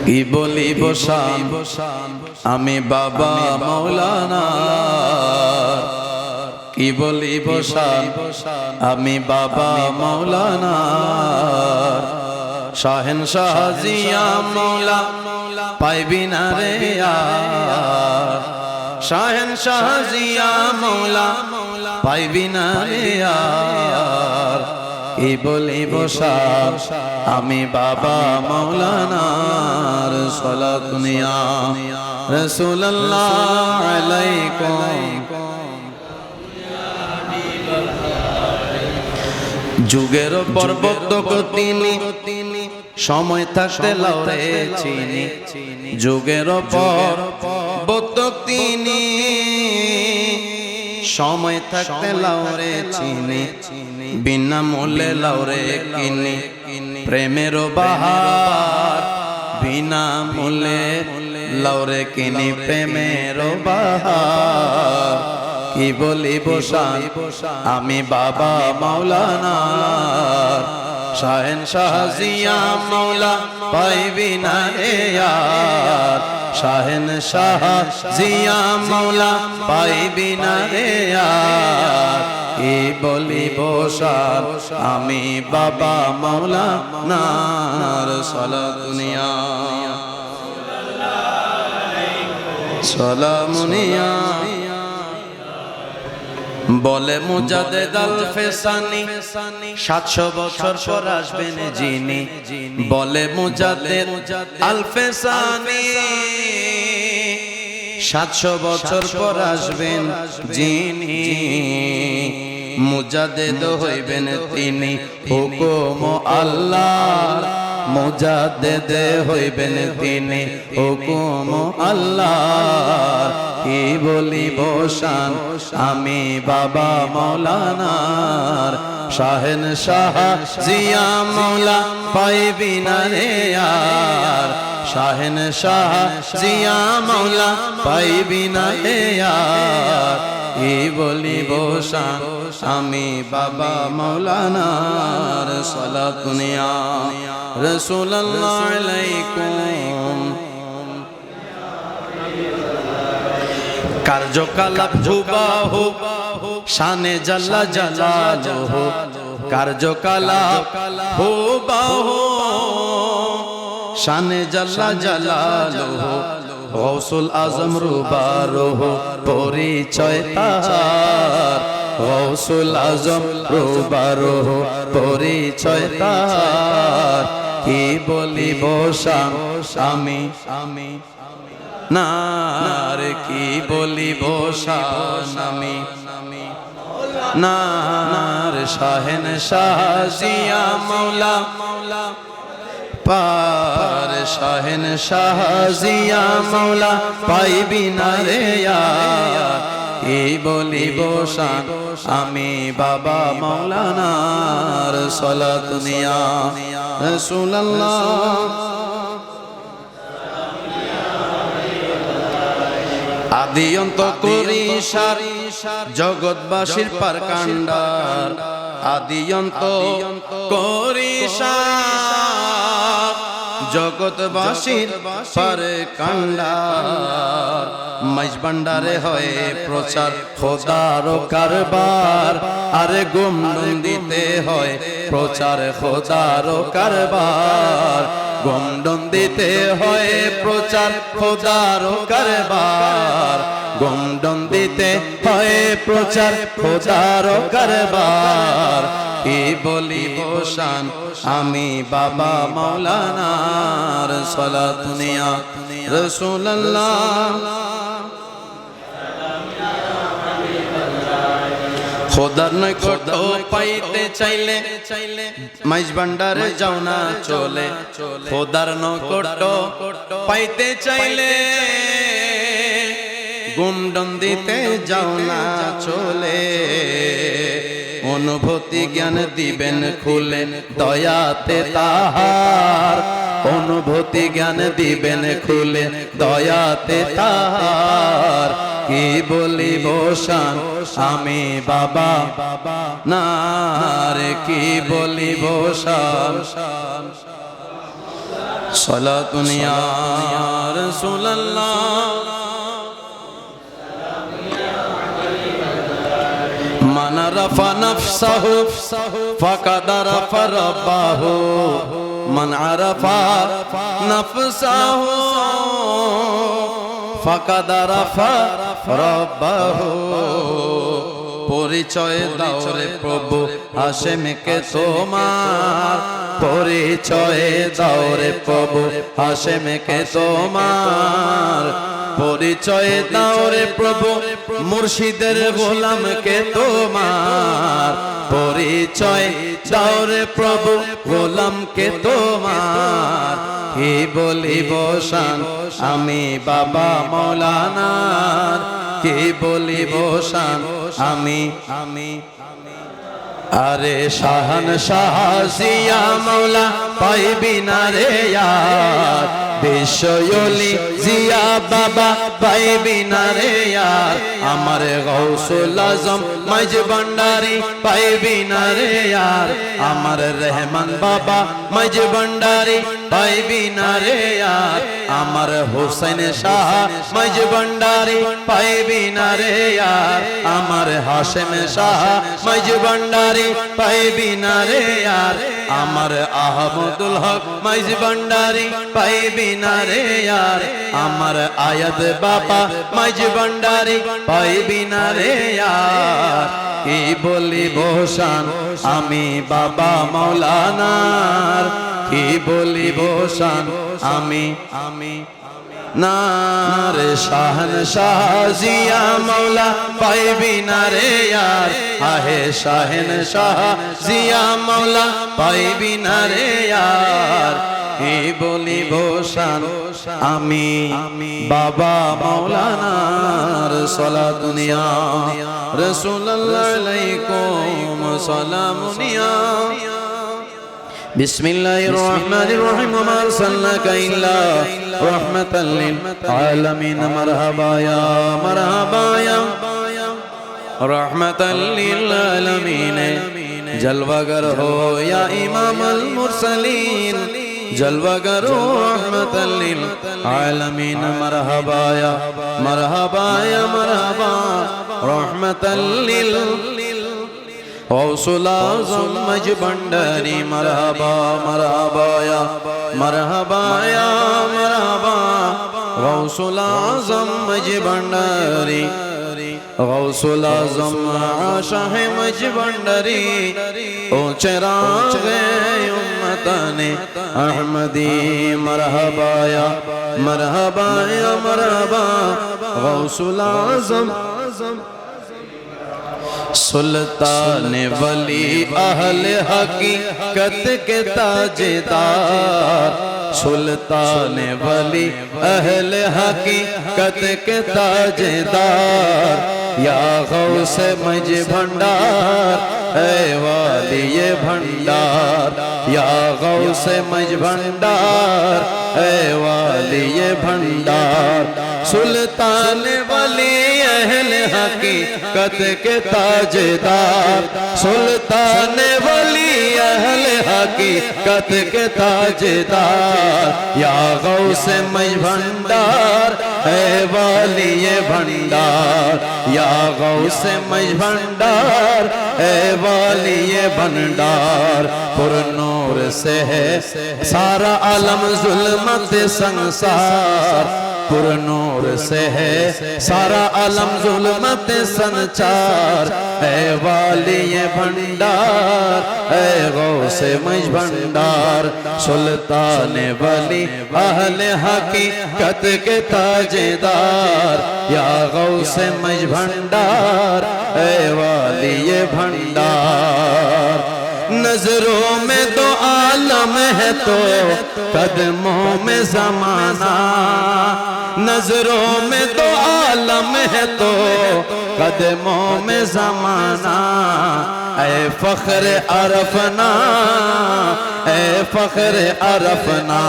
কি বলিব শান আমি বাবা মৌলানা, কি বলিব শান আমি বাবা মৌলানা। শাহেনশাহ জিয়া মৌলা পাইবি না রে यार, শাহেনশাহ জিয়া মৌলা পাইবি না রে यार। কি বলিব শান আমি বাবা মৌলানার, সালাতুন ইয়া রাসূলুল্লাহ আলাইকুম। যুগের পর্বতক তিনি সময় থাকতে লাউরে চিনি, যুগের পর্বতক তিনি সময় থাকতে লাউরে চিনি, বিনা মূল্যে লাউরে কিনি। প্রেমের বাহার বিনা মূল্যে লাউরে কিনি, প্রেমের বাহার। কি বলিব শান আমি বাবা মৌলানার, শাহেনশাহ জিয়া মৌলা পাইবি না রে यार, শাহেনশাহ জিয়া মৌলা পাইবি না রে यार। কি বলিব শান আমি বাবা মৌলানার, সালাতুন ইয়া সালামুন ইয়া। বলে মুজাদ্দেদ আল ফেসানি 700 বছর পর আসবেন যিনি, বলে মুজাদ্দেদ আল ফেসানি 700 বছর পর আসবেন যিনি, মুজাদ্দেদ হইবেন তিনি হুকুম আল্লাহর, মুজাদ্দেদ হইবেন তিনি হুকুম আল্লাহর। কি বলিব শান আমি বাবা মৌলানার, শাহেনশাহ জিয়া মৌলা পাইবি না রে यार, শাহেনশাহ জিয়া মৌলা পাইবি না রে यार। কি বলিব শান আমি বাবা মৌলানার, সালাতুন ইয়া রাসূলুল্লাহ আলাইকুম। কার্যকলাপ হুবাহু শানে জাল্লা জালালুহু, কার্যকলাপ হুবাহু শানে জাল্লা জালালুহু, গৌসুল আজম রুবারুহু পরিচয় তার, গৌসুল আজম রুবারুহু পরিচয় তার। কি বলিব শান আমি নার, কি বলিব শান আমি নার, শাহেনশাহ জিয়া মৌলা পার, শাহেনশাহ জিয়া মৌলা পাইবি না রে यार। কি বলিব শান আমি বাবা মৌলানার, সালাতুন ইয়া রাসূলুল্লাহ। আদি অন্ত করি সার জগৎবাসীর পার কান্ডার, আদি অন্ত করি সার জগৎবাসীর পার কান্ডার। মাইজ ভান্ডারে হয় প্রচার খোদার কারবার, আরে গুমডুম দিতে হয় প্রচার খোদার কারবার, গুমডুম দিতে হয় প্রচার খোদার কারবার, গুমডুম দিতে হয় প্রচার খোদার কারবার। কি বলিব শান আমি বাবা মৌলানার, সালাতুন ইয়া রাসূলুল্লাহ। খোদার নৈকট্য পাইতে চাইলে মাইজ ভান্ডারে যাও না চলে, খোদার নৈকট্য পাইতে চাইলে গুমডুম দিতে যাও না চলে। অনুভূতি জ্ঞান দিবেন খুলে দয়াতে তাহার, অনুভূতি জ্ঞান দিবেন খুলে দয়াতে তাহার। কি বলিব শান আমি বাবা নার, কি বলিব শান सलातुन या रसूल अल्लाह मन रफ़ा नफ्सहु फ़क़द रफ़ा रब्बहु मन अरफ़ा नफ्सहु फ़क़द रफ़ा रब्बहु পরিচয় দাও রে প্রভু হাশেমকে তোমার পরিচয় দাও রে প্রভু হাশেমকে তোমার পরিচয় দাও রে প্রভু মুর্শিদের গোলামকে তোমার পরিচয় দাও রে প্রভু গোলামকে তোমার কি বলিব শান আমি বাবা মৌলানার কি বলিব শান আমি আরে শাহান শাহিয়া মৌলা পাইবি না রে ইয়ার বিশ্বলি জিয়া বাবা পাইবি না রে ইয়ার আমার গৌসুল আজম মাঝ ভান্ডারি পাইবি না রে ইয়ার আমার রহমান বাবা মাঝ ভান্ডারি পাইবি না রে ইয়ার আমার হোসেন শাহ মাঝ ভান্ডারি পাইবি না রে ইয়ার আমার হাশেম শাহ মাঝ ভান্ডারি পাইবি না রে ইয়ার আমার আহমদুল হক মাঝ ভান্ডারি পাইবি না রে ইয়ার আমার আয়াত বাবা মাঝ ভান্ডারি পাইবি না রে ইয়ার কি বলিব শান আমি বাবা মৌলানার কি বলিব শান আমি নারে শাহন শাহিয়া মৌলা পাইবি না রে ইয়ার আহে শাহন শাহ জিয়া মৌলা পাইবি না রে ইয়ার কি বলিব শান আমি বাবা মৌলানার সালাতুন ইয়া রাসূলুল্লাহ আলাইকুম সালামুন ইয়া بسم الله الرحمن الرحيم وما أرسلناك إلا رحمة للعالمين مرحبا يا رحمة للعالمين جلوگر ہو یا امام المرسلین جلوگر ہو رحمة للعالمین مرحبا یا مرحبا رحمة غوث اعظم مجھ بھنڈاری مرحبا یا مرحبا غوث اعظم مجھ بھنڈاری غوث اعظم شاہ مجھ بھنڈاری او چراغ امتان احمدی مرحبا یا غوث اعظم سلطان ولی اہل حقیقت کے تاجدار سلطان ولی اہل حقیقت کے تاجدار یا غوث مجھ بھنڈار اے والی بھنڈار یا غوث مجھ بھنڈار اے والی بھنڈار سلطان ولی اہل حقیقت کے تاجدار سلطان ولی اہل حقیقت کے تاجدار یا غوث مجھ بھنڈار اے والی بھنڈار یا غوث مجھ بھنڈار اے والی بھنڈار پر نور سے ہے سارا عالم ظلمت سنسار پر نور سے ہے سارا عالم ظلمت سنچار اے والی بھنڈار اے غوث مجھ بھنڈار سلطان ولی اہل حقیقت کے تاجدار یا غوث مجھ بھنڈار اے والی بھنڈار نظروں میں تو عالم ہے تو قدموں میں زمانہ نظروں میں تو عالم ہے تو قدموں میں زمانہ اے فخر عرفنا اے فخر عرفنا